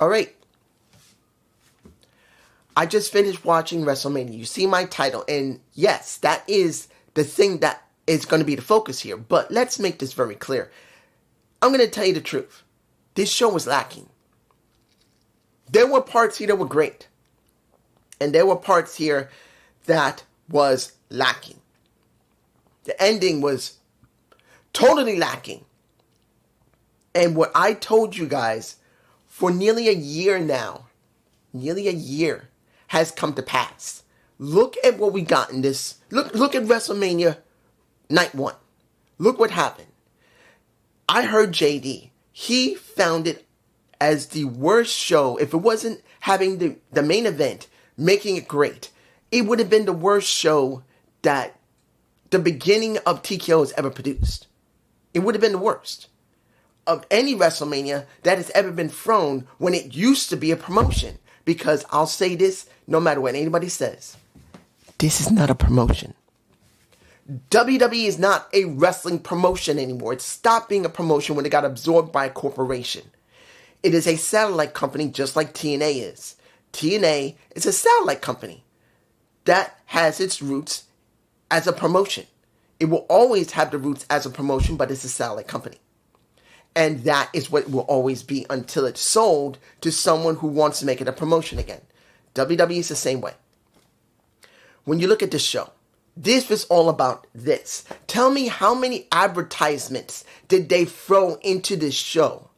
All right. I just finished watching WrestleMania. You see my title. And yes, that is the thing that is going to be the focus here. But let's make this very clear. I'm going to tell you the truth. This show was lacking. There were parts here that were great. And there were parts here that was lacking. The ending was totally lacking. And what I told you guys for nearly a year now, has come to pass. Look at what we got in this. Look at WrestleMania Night 1. Look what happened. I heard JD. He found it as the worst show. If it wasn't having the main event, making it great, it would have been the worst show that the beginning of TKO has ever produced. It would have been the worst of any WrestleMania that has ever been thrown when it used to be a promotion. Because I'll say this, no matter what anybody says, this is not a promotion. WWE is not a wrestling promotion anymore. It stopped being a promotion when it got absorbed by a corporation. It is a satellite company just like TNA is. TNA is a satellite company that has its roots as a promotion. It will always have the roots as a promotion, but it's a satellite company. And that is what it will always be until it's sold to someone who wants to make it a promotion again. WWE is the same way. When you look at this show, this was all about this. Tell me how many advertisements did they throw into this show?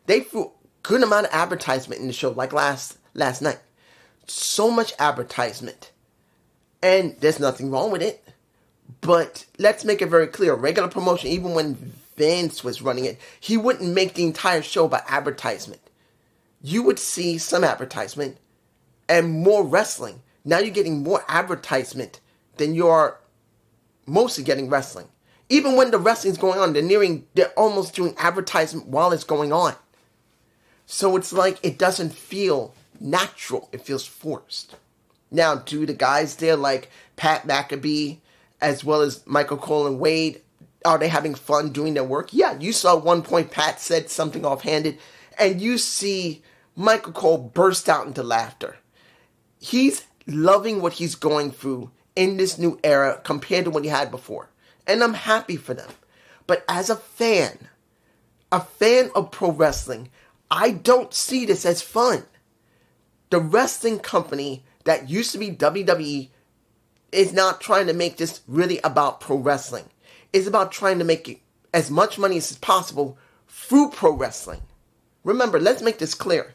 They threw a good amount of advertisement in the show, like last night. So much advertisement. And there's nothing wrong with it. But let's make it very clear. Regular promotion, even when Vince was running it, he wouldn't make the entire show about advertisement. You would see some advertisement and more wrestling. Now you're getting more advertisement than you're mostly getting wrestling. Even when the wrestling's going on, they're almost doing advertisement while it's going on. So it's like it doesn't feel natural. It feels forced. Now, do the guys there like Pat McAfee as well as Michael Cole and Wade, are they having fun doing their work? Yeah, you saw at one point Pat said something offhanded, and you see Michael Cole burst out into laughter. He's loving what he's going through in this new era compared to what he had before. And I'm happy for them. But as a fan of pro wrestling, I don't see this as fun. The wrestling company that used to be WWE is not trying to make this really about pro wrestling. It's about trying to make as much money as possible through pro wrestling. Remember, let's make this clear.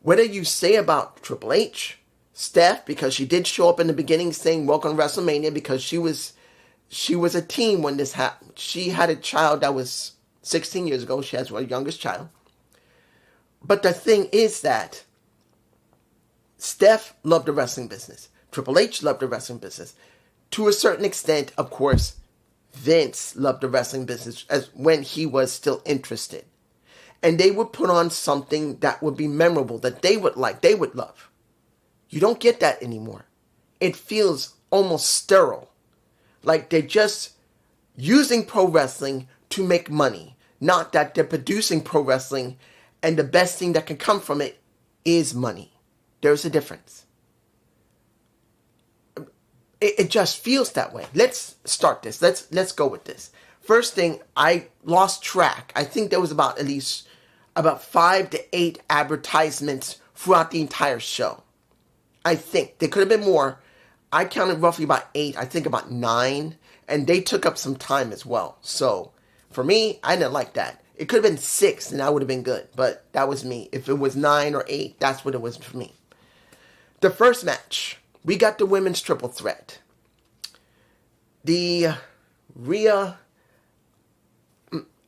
Whether you say about Triple H, Steph, because she did show up in the beginning saying welcome to WrestleMania because she was a teen when this happened. She had a child that was 16 years ago. She has her youngest child. But the thing is that Steph loved the wrestling business. Triple H loved the wrestling business. To a certain extent, of course, Vince loved the wrestling business as when he was still interested. And they would put on something that would be memorable, that they would like, they would love. You don't get that anymore. It feels almost sterile. Like they're just using pro wrestling to make money. Not that they're producing pro wrestling and the best thing that can come from it is money. There's a difference. It just feels that way. Let's start this. Let's go with this. First thing, I lost track. I think there was at least 5 to 8 advertisements throughout the entire show. I think there could have been more. I counted roughly about 8. I think about 9, and they took up some time as well. So for me, I didn't like that. It could have been 6, and that would have been good. But that was me. If it was 9 or 8, that's what it was for me. The first match. We got the women's triple threat. The Rhea...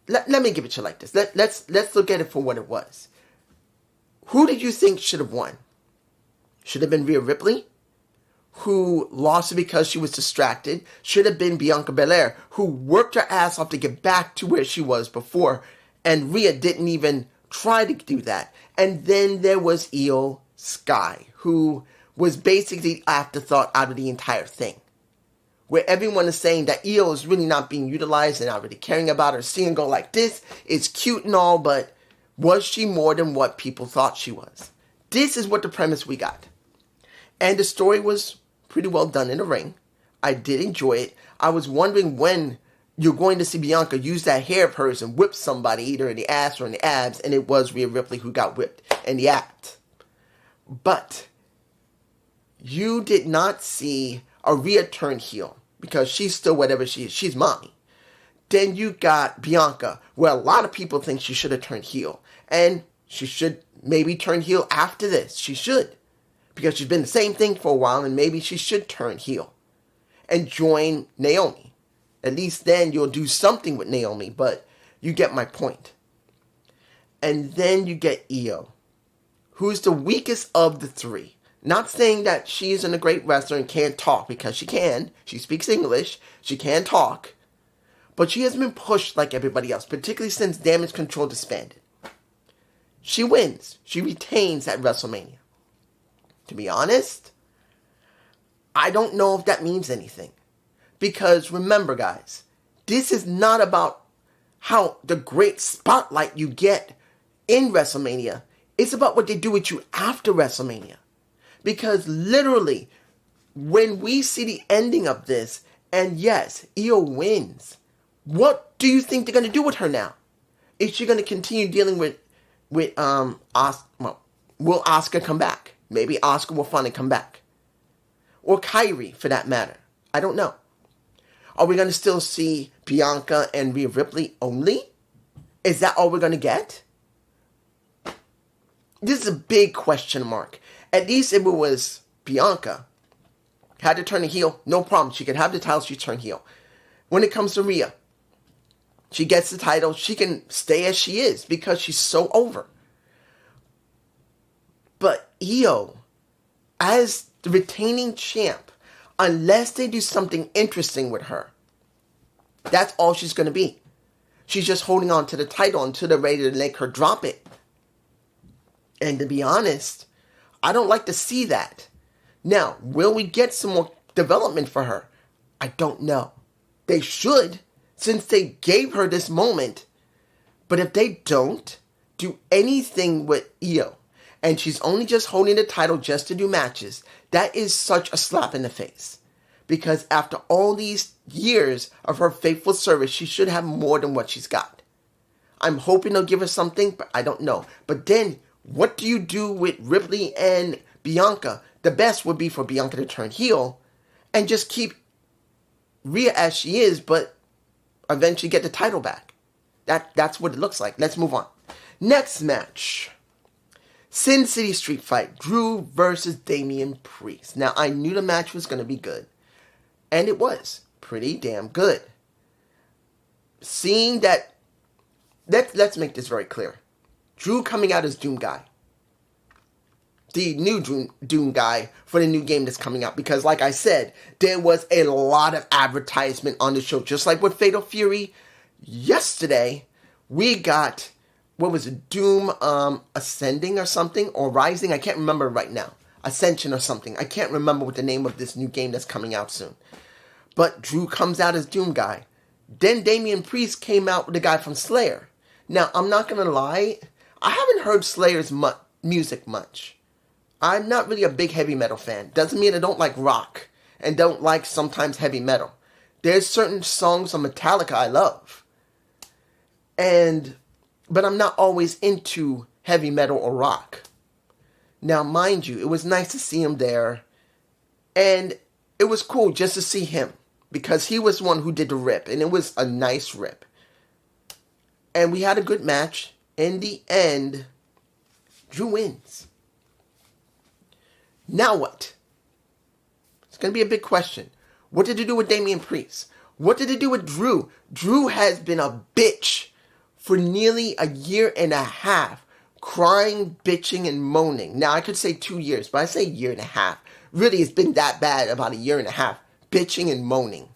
Let me give it to you like this. Let's look at it for what it was. Who did you think should have won? Should have been Rhea Ripley, who lost because she was distracted. Should have been Bianca Belair, who worked her ass off to get back to where she was before. And Rhea didn't even try to do that. And then there was Io Sky, who was basically the afterthought out of the entire thing. Where everyone is saying that Io is really not being utilized and not really caring about her. Seeing go like this is cute and all, but Was she more than what people thought she was? This is what the premise we got. And the story was pretty well done in the ring. I did enjoy it. I was wondering when you're going to see Bianca use that hair of hers and whip somebody either in the ass or in the abs, and it was Rhea Ripley who got whipped in the abs. But you did not see a Rhea turn heel because she's still whatever she is. She's mommy. Then you got Bianca, where a lot of people think she should have turned heel. And she should maybe turn heel after this. She should. Because she's been the same thing for a while, and maybe she should turn heel and join Naomi. At least then you'll do something with Naomi, but you get my point. And then you get Io, who's the weakest of the three. Not saying that she isn't a great wrestler and can't talk, because she can. She speaks English. She can talk. But she hasn't been pushed like everybody else, particularly since Damage Control disbanded. She wins. She retains at WrestleMania. To be honest, I don't know if that means anything. Because remember, guys, this is not about how the great spotlight you get in WrestleMania. It's about what they do with you after WrestleMania. Because literally, when we see the ending of this, and yes, Io wins, what do you think they're going to do with her now? Is she going to continue dealing with Asuka? Well, will Asuka come back? Maybe Asuka will finally come back. Or Kairi, for that matter. I don't know. Are we going to still see Bianca and Rhea Ripley only? Is that all we're going to get? This is a big question mark. At least if it was Bianca, had to turn a heel, no problem. She could have the title, she turn heel. When it comes to Rhea, she gets the title, she can stay as she is because she's so over. But Io, as the retaining champ, unless they do something interesting with her, that's all she's going to be. She's just holding on to the title until they're ready to make her drop it. And to be honest, I don't like to see that. Now, will we get some more development for her? I don't know. They should, since they gave her this moment. But if they don't do anything with Io, and she's only just holding the title just to do matches, that is such a slap in the face. Because after all these years of her faithful service, she should have more than what she's got. I'm hoping they'll give her something, but I don't know. But then, what do you do with Ripley and Bianca? The best would be for Bianca to turn heel and just keep Rhea as she is, but eventually get the title back. That's what it looks like. Let's move on. Next match. Sin City Street Fight. Drew versus Damian Priest. Now, I knew the match was going to be good. And it was pretty damn good. Seeing that, let's make this very clear. Drew coming out as Doom Guy. The new Doom Guy for the new game that's coming out. Because like I said, there was a lot of advertisement on the show. Just like with Fatal Fury, yesterday, we got, what was it, Doom Ascending or something? Or Rising? I can't remember right now. Ascension or something. I can't remember what the name of this new game that's coming out soon. But Drew comes out as Doom Guy. Then Damian Priest came out with the guy from Slayer. Now, I'm not going to lie. I haven't heard Slayer's music much. I'm not really a big heavy metal fan. Doesn't mean I don't like rock and don't like sometimes heavy metal. There's certain songs on Metallica I love. But I'm not always into heavy metal or rock. Now, mind you, it was nice to see him there. And it was cool just to see him. Because he was one who did the rip. And it was a nice rip. And we had a good match. In the end, Drew wins. Now what? It's going to be a big question. What did they do with Damian Priest? What did they do with Drew? Drew has been a bitch for nearly a year and a half. Crying, bitching, and moaning. Now, I could say 2 years, but I say a year and a half. Really, it's been that bad about a year and a half. Bitching and moaning.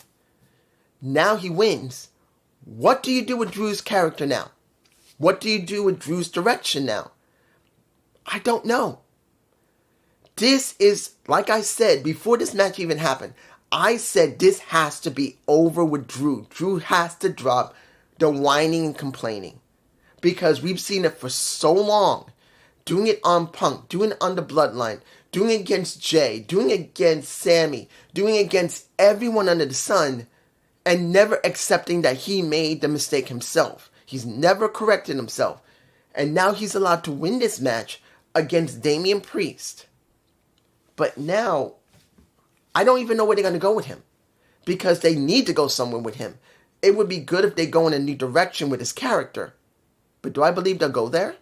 Now he wins. What do you do with Drew's character now? What do you do with Drew's direction now? I don't know. This is, like I said, before this match even happened, I said this has to be over with Drew. Drew has to drop the whining and complaining. because we've seen it for so long. Doing it on Punk, doing it on the Bloodline, doing it against Jay, doing it against Sammy, doing it against everyone under the sun, and never accepting that he made the mistake himself. He's never corrected himself. And now he's allowed to win this match against Damian Priest. But now, I don't even know where they're going to go with him. Because they need to go somewhere with him. It would be good if they go in a new direction with his character. But do I believe they'll go there?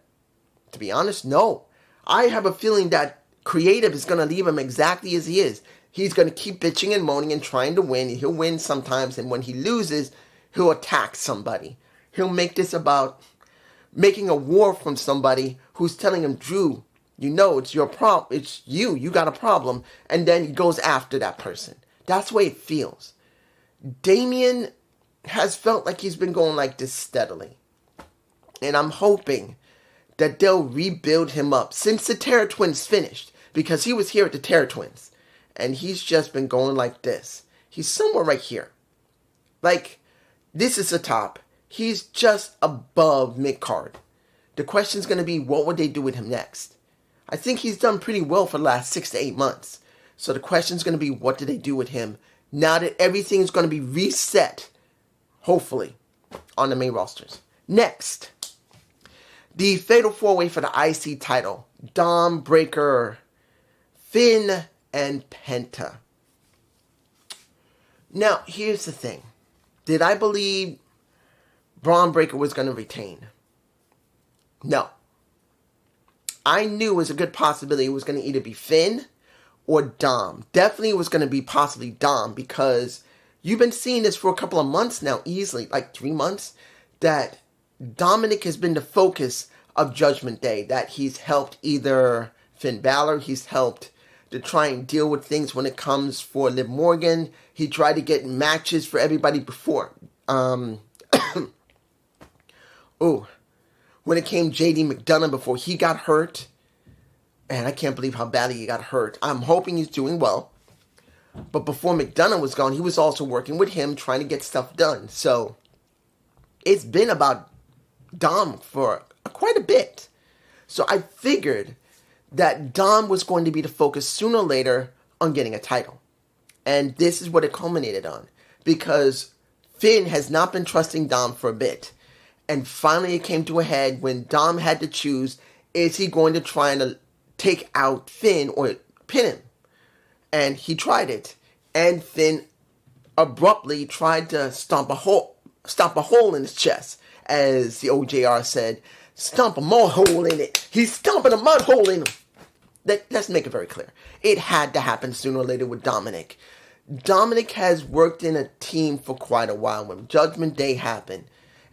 To be honest, no. I have a feeling that creative is going to leave him exactly as he is. He's going to keep bitching and moaning and trying to win. He'll win sometimes, and when he loses, he'll attack somebody. He'll make this about making a war from somebody who's telling him, Drew, you know it's your problem. It's you. You got a problem. And then he goes after that person. That's the way it feels. Damian has felt like he's been going like this steadily. And I'm hoping that they'll rebuild him up since the Terror Twins finished. Because he was here at the Terror Twins. And he's just been going like this. He's somewhere right here. Like, this is the top. He's just above mid-card. The question's going to be, what would they do with him next? I think he's done pretty well for the last 6 to 8 months. So the question's going to be, what do they do with him now that everything's going to be reset, hopefully, on the main rosters. Next, the Fatal 4-Way for the IC title. Dom, Breakker, Finn, and Penta. Now, here's the thing. Did I believe Braun Breakker was going to retain? No. I knew it was a good possibility it was going to either be Finn or Dom. Definitely it was going to be possibly Dom, because you've been seeing this for a couple of months now, easily, like 3 months, that Dominic has been the focus of Judgment Day, that he's helped either Finn Balor, he's helped to try and deal with things when it comes for Liv Morgan. He tried to get matches for everybody before. When it came JD McDonough before he got hurt. And I can't believe how badly he got hurt. I'm hoping he's doing well. But before McDonough was gone, he was also working with him, trying to get stuff done. So, it's been about Dom for quite a bit. So I figured that Dom was going to be the focus sooner or later on getting a title. And this is what it culminated on. Because Finn has not been trusting Dom for a bit. And finally it came to a head when Dom had to choose, is he going to try and take out Finn or pin him? And he tried it. And Finn abruptly tried to stomp a hole in his chest. As the OJR said, stomp a mud hole in it. He's stomping a mud hole in him. Let's make it very clear. It had to happen sooner or later with Dominic. Dominic has worked in a team for quite a while. When Judgment Day happened,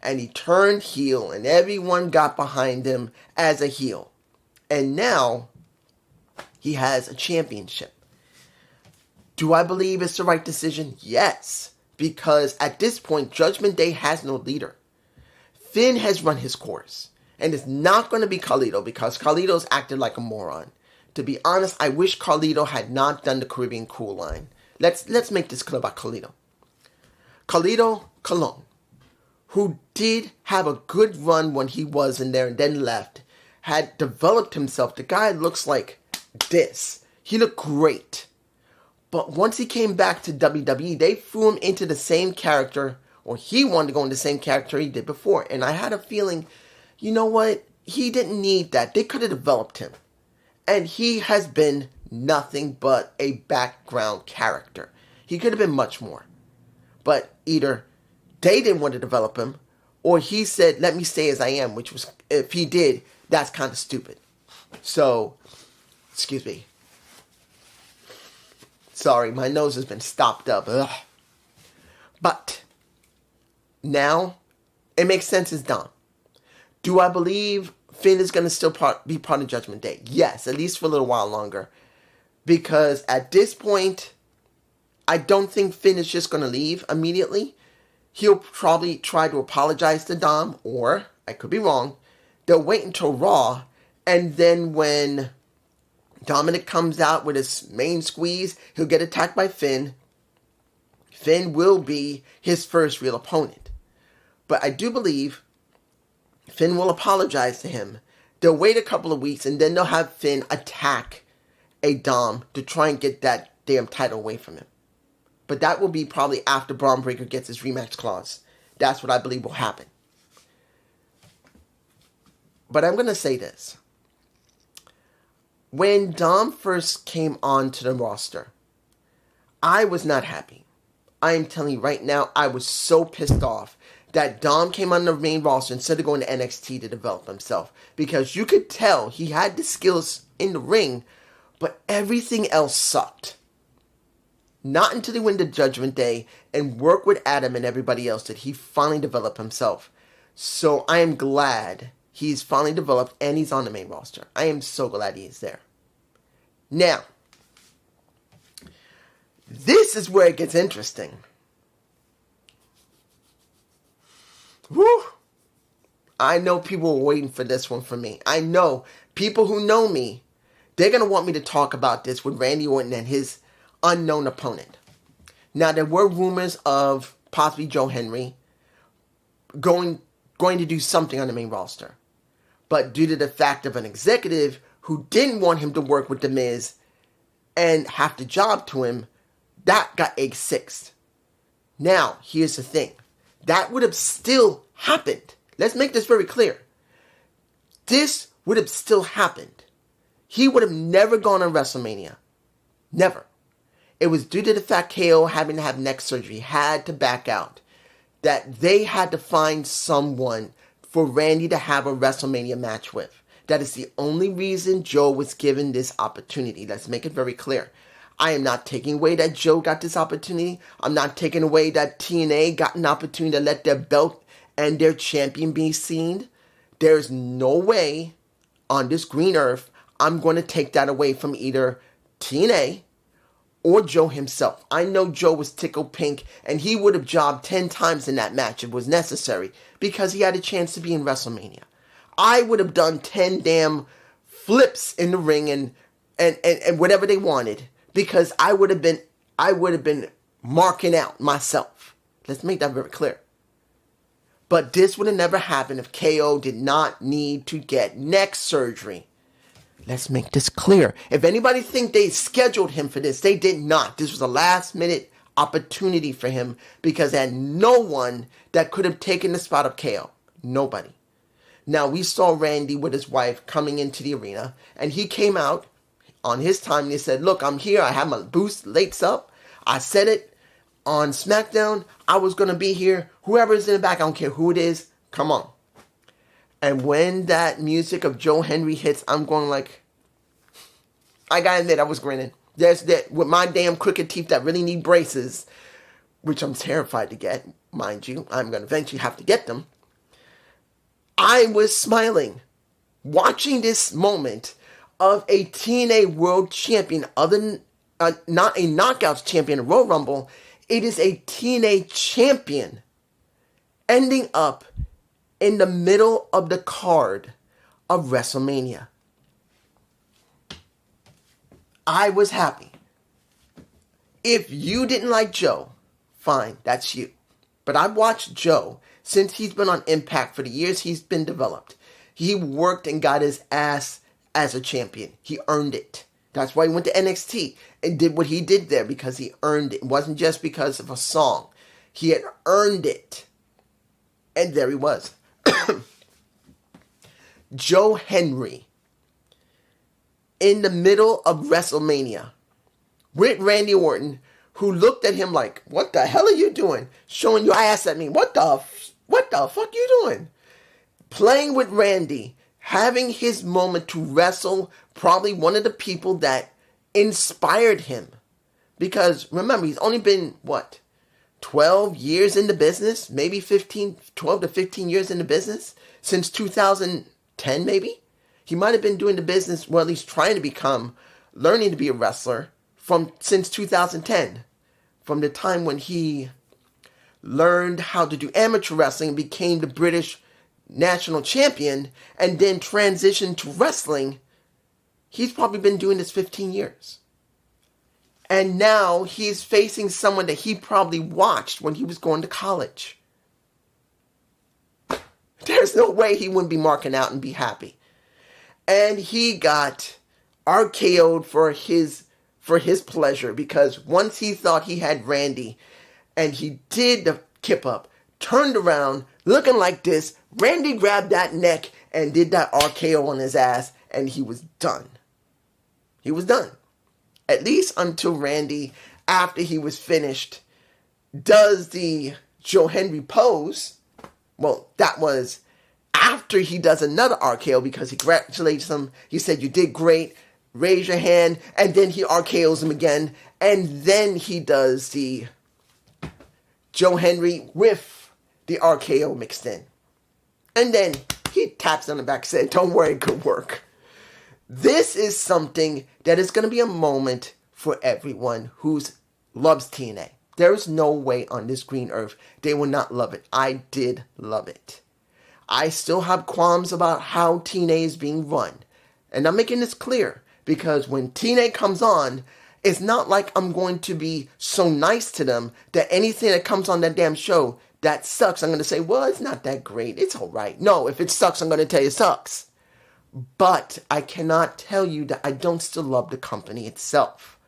and he turned heel, and everyone got behind him as a heel. And now, he has a championship. Do I believe it's the right decision? Yes. Because at this point, Judgment Day has no leader. Finn has run his course. And it's not going to be Carlito, because Carlito's acted like a moron. To be honest, I wish Carlito had not done the Caribbean Cool line. Let's make this clear about Carlito. Carlito Colon, who did have a good run when he was in there and then left, had developed himself. The guy looks like this. He looked great. But once he came back to WWE, they threw him into the same character, or he wanted to go in the same character he did before. And I had a feeling, you know what? He didn't need that. They could have developed him. And he has been nothing but a background character. He could have been much more. But either they didn't want to develop him, or he said, let me stay as I am, which was, if he did, that's kind of stupid. So, excuse me. Sorry, my nose has been stopped up. Ugh. But, now, it makes sense as Dom. Do I believe Finn is going to still be part of Judgment Day? Yes, at least for a little while longer. Because at this point, I don't think Finn is just going to leave immediately. He'll probably try to apologize to Dom, or, I could be wrong, they'll wait until Raw, and then when Dominic comes out with his main squeeze, he'll get attacked by Finn. Finn will be his first real opponent. But I do believe Finn will apologize to him. They'll wait a couple of weeks, and then they'll have Finn attack a Dom to try and get that damn title away from him. But that will be probably after Braun Breaker gets his rematch clause. That's what I believe will happen. But I'm going to say this. When Dom first came onto the roster, I was not happy. I am telling you right now, I was so pissed off that Dom came on the main roster instead of going to NXT to develop himself. Because you could tell he had the skills in the ring, but everything else sucked. Not until he went to Judgment Day and worked with Adam and everybody else did he finally develop himself. So I am glad he's finally developed and he's on the main roster. I am so glad he is there. Now, this is where it gets interesting. Woo! I know people were waiting for this one from me. I know people who know me, they're going to want me to talk about this with Randy Orton and his unknown opponent. Now, there were rumors of possibly Joe Henry going to do something on the main roster. But due to the fact of an executive who didn't want him to work with The Miz and have the job to him, that got egg sixed. Now, here's the thing. That would have still happened. Let's make this very clear. This would have still happened. He would have never gone on WrestleMania. Never. It was due to the fact KO having to have neck surgery, had to back out, that they had to find someone for Randy to have a WrestleMania match with. That is the only reason Joe was given this opportunity. Let's make it very clear. I am not taking away that Joe got this opportunity. I'm not taking away that TNA got an opportunity to let their belt and their champion be seen. There's no way on this green earth I'm going to take that away from either TNA or Joe himself. I know Joe was tickled pink and he would have jobbed 10 times in that match if it was necessary because he had a chance to be in WrestleMania. I would have done 10 damn flips in the ring and whatever they wanted because I would have been marking out myself. Let's make that very clear. But this would have never happened if KO did not need to get neck surgery. Let's make this clear. If anybody think they scheduled him for this, they did not. This was a last minute opportunity for him because they had no one that could have taken the spot of KO. Nobody. Now, we saw Randy with his wife coming into the arena, and he came out on his time and he said, look, I'm here. I have my boost lights up. I said it on SmackDown. I was going to be here. Whoever is in the back, I don't care who it is. Come on. And when that music of Joe Henry hits, I'm going like, I gotta admit, I was grinning. There's that with my damn crooked teeth that really need braces, which I'm terrified to get, mind you. I'm gonna eventually have to get them. I was smiling, watching this moment of a TNA World Champion, other than not a Knockouts Champion, a Royal Rumble. It is a TNA Champion ending up in the middle of the card of WrestleMania. I was happy. If you didn't like Joe, fine, that's you. But I've watched Joe since he's been on Impact for the years he's been developed. He worked and got his ass as a champion. He earned it. That's why he went to NXT and did what he did there because he earned it. It wasn't just because of a song. He had earned it. And there he was. Joe Henry in the middle of WrestleMania with Randy Orton, who looked at him like, what the hell are you doing? Showing your ass at me. What the fuck you doing? Playing with Randy, having his moment to wrestle probably one of the people that inspired him. Because remember, he's only been, 12 years in the business? Maybe 12 to 15 years in the business? Since 2010, maybe? He might have been doing the business, well, at least trying to learning to be a wrestler since 2010. From the time when he learned how to do amateur wrestling and became the British national champion and then transitioned to wrestling. He's probably been doing this 15 years. And now he's facing someone that he probably watched when he was going to college. There There's no way he wouldn't be marking out and be happy. And he got RKO'd for his pleasure, because once he thought he had Randy and he did the kip up, turned around looking like this, Randy grabbed that neck and did that RKO on his ass, and he was done. He was done. At least until Randy, after he was finished, does the Joe Henry pose. Well, that was after he does another RKO, because he congratulates him. He said, "You did great. Raise your hand." And then he RKOs him again. And then he does the Joe Henry with the RKO mixed in. And then he taps on the back and said, "Don't worry, good work." This is something that is going to be a moment for everyone who loves TNA. There is no way on this green earth they will not love it. I did love it. I still have qualms about how TNA is being run. And I'm making this clear, because when TNA comes on, it's not like I'm going to be so nice to them that anything that comes on that damn show that sucks, I'm going to say, "Well, it's not that great. It's all right." No, if it sucks, I'm going to tell you it sucks. But I cannot tell you that I don't still love the company itself.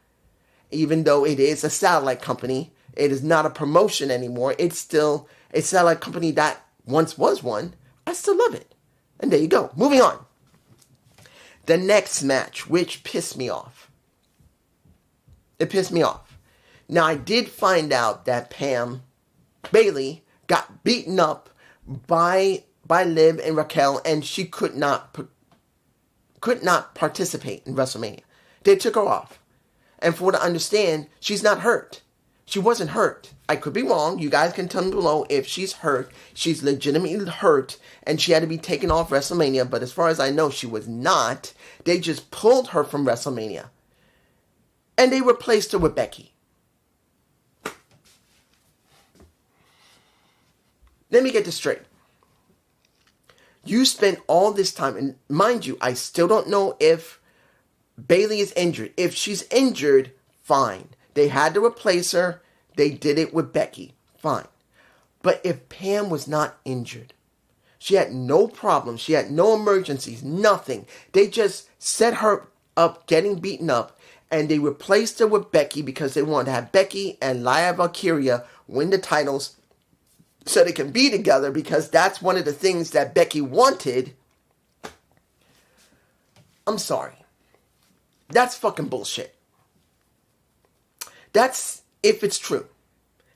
Even though it is a satellite company, it is not a promotion anymore. It's still a satellite company that once was one. I still love it. And there you go. Moving on. The next match, which pissed me off. It pissed me off. Now, I did find out that Bayley got beaten up by Liv and Raquel, and she could not participate in WrestleMania. They took her off. And for what I understand, she's not hurt. She wasn't hurt. I could be wrong. You guys can tell me below if she's hurt. She's legitimately hurt, and she had to be taken off WrestleMania. But as far as I know, she was not. They just pulled her from WrestleMania. And they replaced her with Becky. Let me get this straight. You spent all this time, and mind you, I still don't know if Bayley is injured. If she's injured, fine. They had to replace her. They did it with Becky. Fine. But if Pam was not injured, she had no problems, she had no emergencies, nothing. They just set her up getting beaten up, and they replaced her with Becky because they wanted to have Becky and Lyra Valkyria win the titles so they can be together, because that's one of the things that Becky wanted. I'm sorry. That's fucking bullshit. That's, if it's true,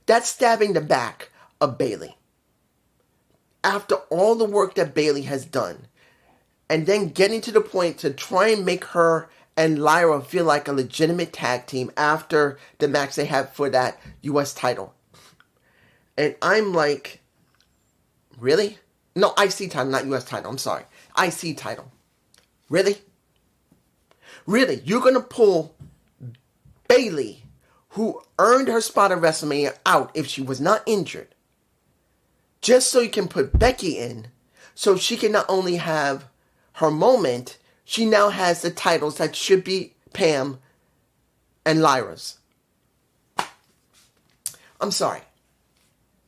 that's stabbing the back of Bayley. After all the work that Bayley has done, and then getting to the point to try and make her and Lyra feel like a legitimate tag team after the match they had for that U.S. title. And I'm like, really? No, IC title, not U.S. title. I'm sorry. IC title. Really? Really? You're going to pull Bayley, who earned her spot at WrestleMania, out if she was not injured, just so you can put Becky in, so she can not only have her moment, she now has the titles that should be Pam and Lyra's. I'm sorry.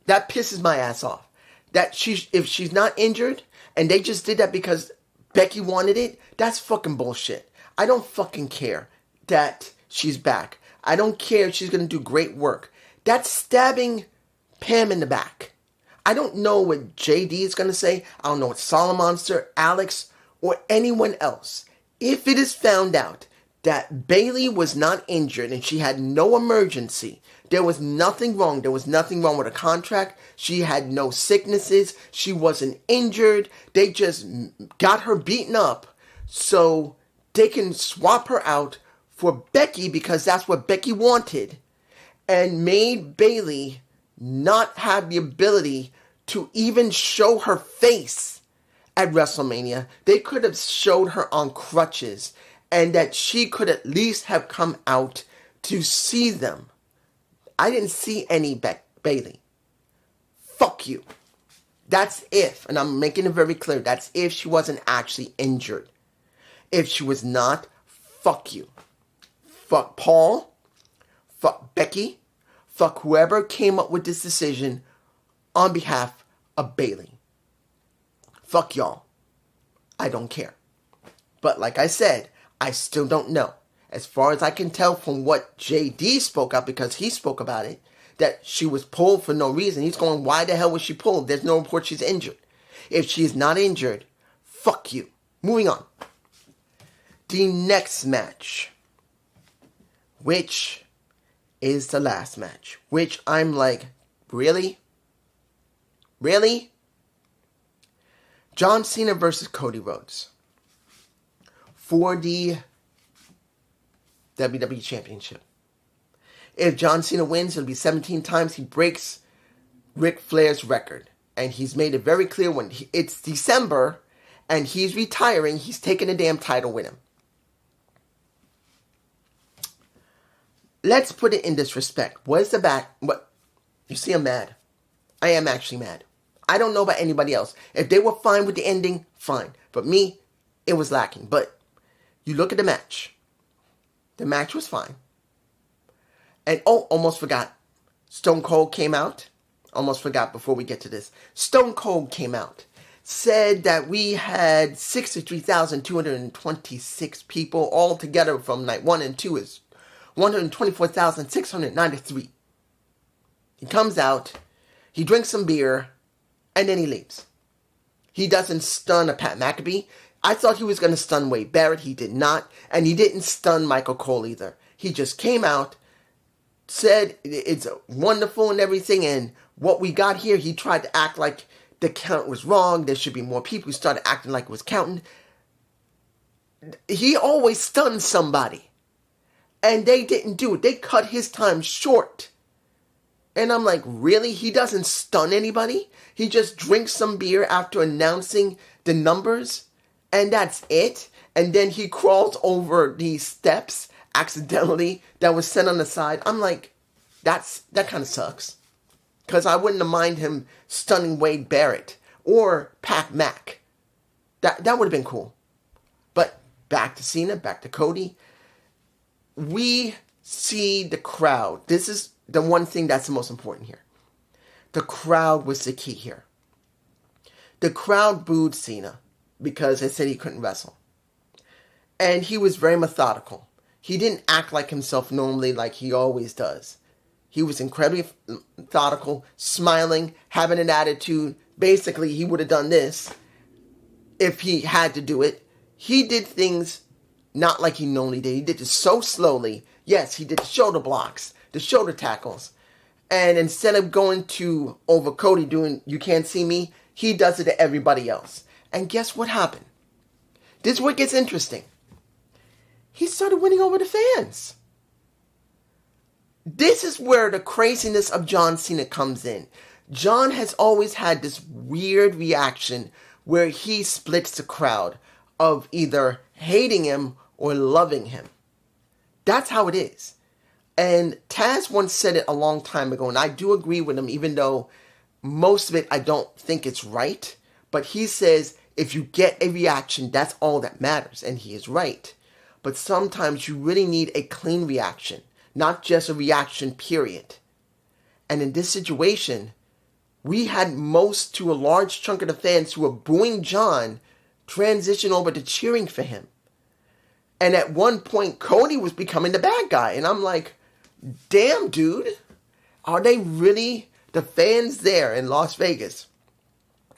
That pisses my ass off. That if she's not injured, and they just did that because Becky wanted it, that's fucking bullshit. I don't fucking care that she's back. I don't care if she's going to do great work. That's stabbing Pam in the back. I don't know what JD is going to say. I don't know what Solomonster, Alex, or anyone else. If it is found out that Bayley was not injured and she had no emergency, there was nothing wrong. There was nothing wrong with her contract. She had no sicknesses. She wasn't injured. They just got her beaten up so they can swap her out for Becky because that's what Becky wanted, and made Bayley not have the ability to even show her face at WrestleMania. They could have showed her on crutches, and that she could at least have come out to see them. I didn't see any Bayley. Fuck you. That's if, and I'm making it very clear, that's if she wasn't actually injured. If she was not, fuck you. Fuck Paul. Fuck Becky. Fuck whoever came up with this decision on behalf of Bayley. Fuck y'all. I don't care. But like I said, I still don't know. As far as I can tell from what JD spoke up, because he spoke about it, that she was pulled for no reason. He's going, why the hell was she pulled? There's no report she's injured. If she's not injured, fuck you. Moving on. The next match, which is the last match, which I'm like, really? Really? John Cena versus Cody Rhodes for the WWE Championship. If John Cena wins, it'll be 17 times. He breaks Ric Flair's record. And he's made it very clear when it's December and he's retiring, he's taking the damn title with him. Let's put it in this respect. What is the back? What? You see, I'm mad. I am actually mad. I don't know about anybody else. If they were fine with the ending, fine. But me, it was lacking. But you look at the match. The match was fine. And almost forgot. Stone Cold came out. Almost forgot before we get to this. Stone Cold came out. Said that we had 63,226 people all together from night 1 and 2 is 124,693. He comes out. He drinks some beer. And then he leaves. He doesn't stun a Pat McAfee. I thought he was going to stun Wade Barrett. He did not. And he didn't stun Michael Cole either. He just came out, said it's wonderful and everything. And what we got here, he tried to act like the count was wrong. There should be more people. He started acting like it was counting. He always stuns somebody. And they didn't do it. They cut his time short. And I'm like, really? He doesn't stun anybody? He just drinks some beer after announcing the numbers? And that's it? And then he crawls over these steps accidentally that was set on the side. I'm like, that kind of sucks. Because I wouldn't have minded him stunning Wade Barrett or Pat Mac. That would have been cool. But back to Cena, back to Cody. We see the crowd. This is the one thing that's the most important here. The crowd was the key here. The crowd booed Cena because they said he couldn't wrestle. And he was very methodical. He didn't act like himself normally like he always does. He was incredibly methodical, smiling, having an attitude. Basically, he would have done this if he had to do it. He did things not like he normally did. He did it so slowly. Yes, he did the shoulder blocks, the shoulder tackles. And instead of going to over Cody doing You Can't See Me, he does it to everybody else. And guess what happened? This is where it gets interesting. He started winning over the fans. This is where the craziness of John Cena comes in. John has always had this weird reaction where he splits the crowd of either hating him or loving him. That's how it is. And Taz once said it a long time ago, and I do agree with him, even though most of it I don't think it's right. But he says, if you get a reaction, that's all that matters. And he is right. But sometimes you really need a clean reaction, not just a reaction, period. And in this situation, we had most to a large chunk of the fans who were booing John transition over to cheering for him. And at one point, Cody was becoming the bad guy. And I'm like, damn, dude. Are they really, the fans there in Las Vegas,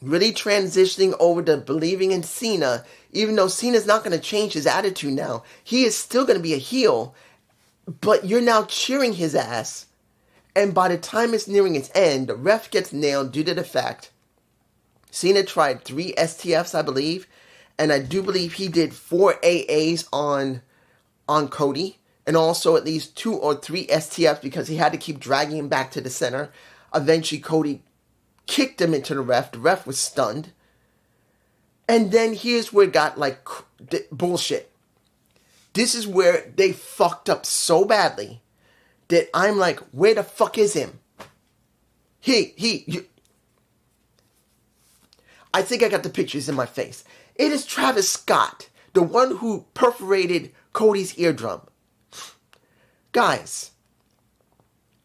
really transitioning over to believing in Cena, even though Cena's not going to change his attitude now? He is still going to be a heel, but you're now cheering his ass. And by the time it's nearing its end, the ref gets nailed due to the fact Cena tried 3 STFs, I believe, and I do believe he did 4 AAs on Cody, and also at least 2 or 3 STFs because he had to keep dragging him back to the center. Eventually, Cody kicked him into the ref. The ref was stunned. And then here's where it got like bullshit. This is where they fucked up so badly that I'm like, where the fuck is him? I think I got the pictures in my face. It is Travis Scott, the one who perforated Cody's eardrum. Guys,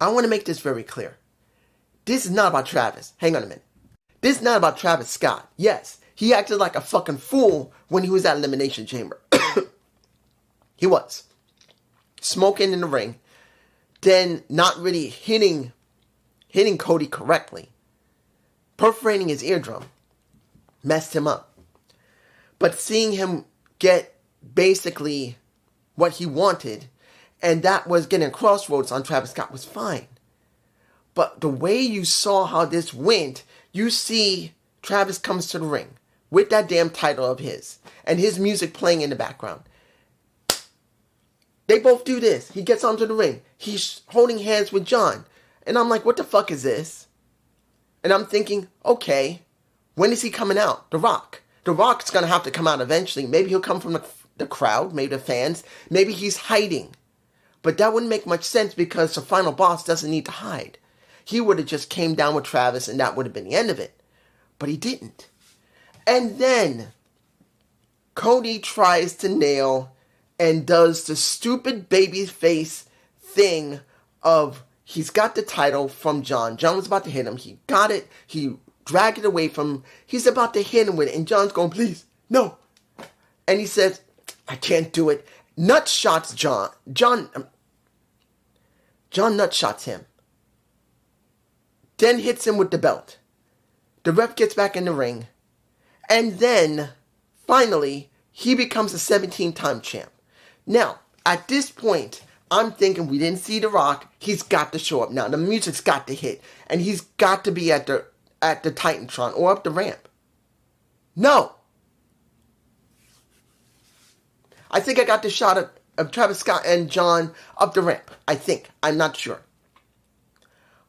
I want to make this very clear. This is not about Travis. Hang on a minute. This is not about Travis Scott. Yes, He acted like a fucking fool when he was at Elimination Chamber. He was. Smoking in the ring. Then not really hitting Cody correctly. Perforating his eardrum. Messed him up. But seeing him get basically what he wanted, and that was getting crossroads on Travis Scott, was fine. But the way you saw how this went, you see Travis comes to the ring with that damn title of his and his music playing in the background. They both do this. He gets onto the ring. He's holding hands with John. And I'm like, what the fuck is this? And I'm thinking, okay, when is he coming out? The Rock. The Rock's going to have to come out eventually. Maybe he'll come from the crowd, maybe the fans. Maybe he's hiding. But that wouldn't make much sense because the final boss doesn't need to hide. He would have just came down with Travis and that would have been the end of it. But he didn't. And then Cody tries to nail and does the stupid babyface thing of he's got the title from John. John was about to hit him. He got it. He dragged it away from him. He's about to hit him with it. And John's going, please, no. And he says, I can't do it. Nut shots John. John nut shots him. Then hits him with the belt. The ref gets back in the ring. And then, finally, he becomes a 17-time champ. Now, at this point, I'm thinking we didn't see The Rock. He's got to show up now. The music's got to hit. And he's got to be at the Titantron or up the ramp. No. I think I got the shot of Travis Scott and John up the ramp. I think. I'm not sure.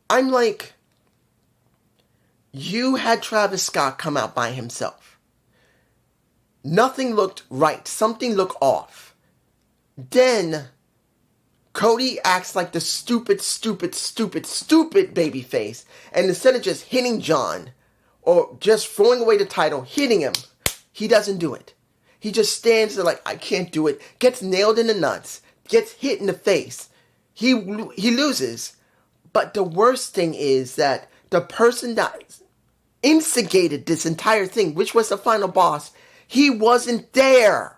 I'm like, you had Travis Scott come out by himself. Nothing looked right. Something looked off. Then Cody acts like the stupid babyface. And instead of just hitting John or just throwing away the title, hitting him, he doesn't do it. He just stands there like, I can't do it. Gets nailed in the nuts. Gets hit in the face. He loses. But the worst thing is that the person that instigated this entire thing, which was the final boss, he wasn't there.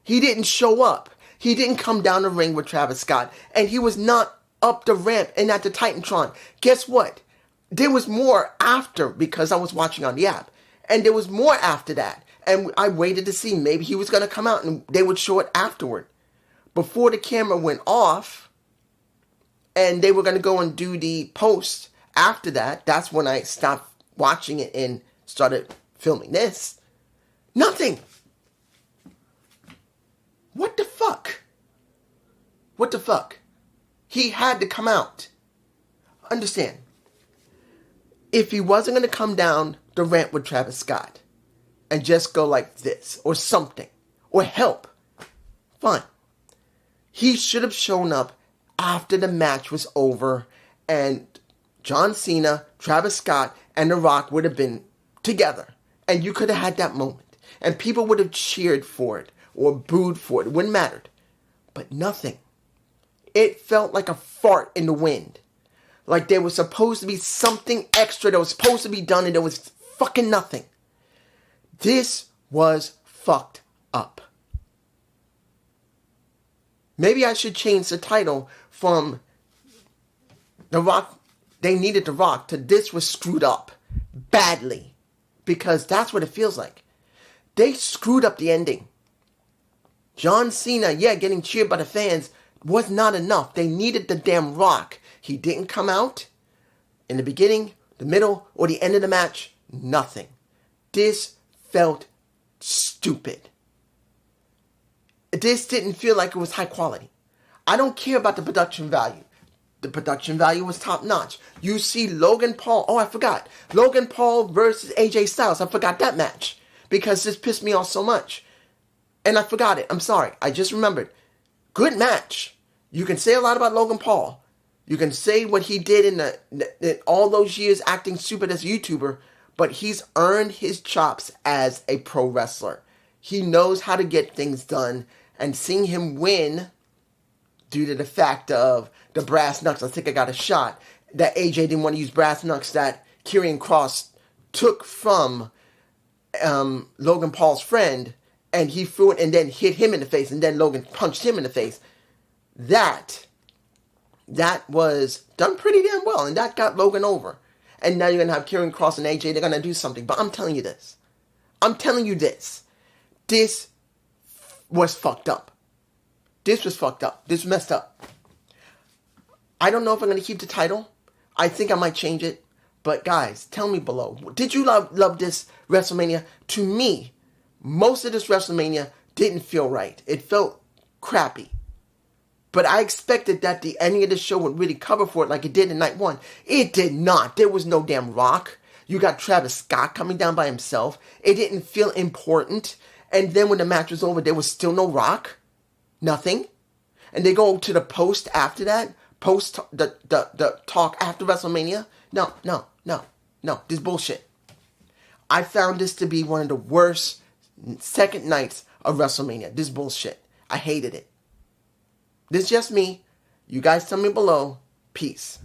He didn't show up. He didn't come down the ring with Travis Scott. And he was not up the ramp and at the Titantron. Guess what? There was more after, because I was watching on the app. And there was more after that. And I waited to see maybe he was going to come out and they would show it afterward. Before the camera went off and they were going to go and do the post after that, that's when I stopped watching it and started filming this. Nothing. What the fuck? What the fuck? He had to come out. Understand. If he wasn't going to come down the ramp with Travis Scott and just go like this or something or help, fine. He should have shown up after the match was over and John Cena, Travis Scott, and The Rock would have been together. And you could have had that moment. And people would have cheered for it or booed for it. It wouldn't matter. But nothing. It felt like a fart in the wind. Like there was supposed to be something extra that was supposed to be done and there was fucking nothing. This was fucked up. Maybe I should change the title from The Rock, they needed The Rock, to this was screwed up badly. Because that's what it feels like. They screwed up the ending. John Cena, yeah, getting cheered by the fans was not enough. They needed the damn Rock. He didn't come out in the beginning, the middle, or the end of the match. Nothing. This felt stupid. This didn't feel like it was high quality. I don't care about the production value. The production value was top notch. You see Logan Paul. Oh, I forgot. Logan Paul versus AJ Styles. I forgot that match. Because this pissed me off so much. And I forgot it. I'm sorry. I just remembered. Good match. You can say a lot about Logan Paul. You can say what he did in all those years acting stupid as a YouTuber. But he's earned his chops as a pro wrestler. He knows how to get things done. And seeing him win due to the fact of the brass knucks, I think I got a shot, that AJ didn't want to use brass knucks that Karrion Kross took from Logan Paul's friend, and he threw it and then hit him in the face, and then Logan punched him in the face. That was done pretty damn well, and that got Logan over. And now you're going to have Karrion Kross and AJ, they're going to do something. But I'm telling you this. This was fucked up. This was fucked up. This was messed up. I don't know if I'm going to keep the title. I think I might change it. But guys, tell me below. Did you love this WrestleMania? To me, most of this WrestleMania didn't feel right. It felt crappy. But I expected that the ending of the show would really cover for it like it did in night one. It did not. There was no damn Rock. You got Travis Scott coming down by himself. It didn't feel important. And then when the match was over, there was still no Rock. Nothing. And they go to the post after that. The talk after WrestleMania. No. This bullshit. I found this to be one of the worst second nights of WrestleMania. This bullshit. I hated it. This is just me. You guys tell me below. Peace.